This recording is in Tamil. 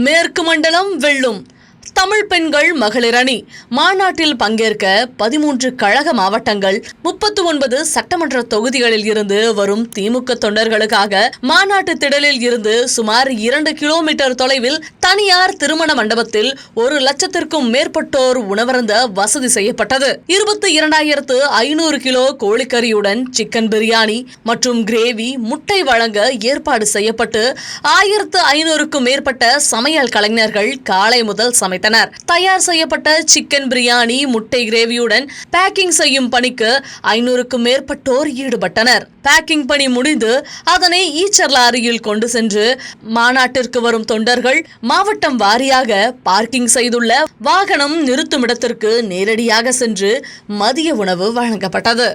மேற்கு மண்டலம் வெல்லும் தமிழ் பெண்கள் மகளிர் அணி மாநாட்டில் பங்கேற்க 13 கழக மாவட்டங்கள் 39 சட்டமன்ற தொகுதிகளில் இருந்து வரும் திமுக தொண்டர்களுக்காக மாநாட்டு திடலில் இருந்து சுமார் 2 கிலோமீட்டர் தொலைவில் தனியார் திருமண மண்டபத்தில் 1 லட்சத்திற்கும் மேற்பட்டோர் உணவருந்த வசதி செய்யப்பட்டது. 22,500 கிலோ கோழிக்கறியுடன் சிக்கன் பிரியாணி மற்றும் கிரேவி முட்டை வழங்க ஏற்பாடு செய்யப்பட்டு 1,500க்கும் மேற்பட்ட சமையல் கலைஞர்கள் காலை முதல் சமைத்தனர். தயார் செய்யப்பட்ட சிக்கன் பிரியாணி முட்டை கிரேவியுடன் பேக்கிங் செய்யும் பணிக்கு 500க்கும் மேற்பட்டோர் ஈடுபட்டனர். பேக்கிங் பணி முடிந்து அதனை ஈச்சர் லாரியில் கொண்டு சென்று மாநாட்டிற்கு வரும் தொண்டர்கள் மாவட்டம் வாரியாக பார்க்கிங் செய்துள்ள வாகனம் நிறுத்துமிடத்திற்கு நேரடியாக சென்று மதிய உணவு வழங்கப்பட்டது.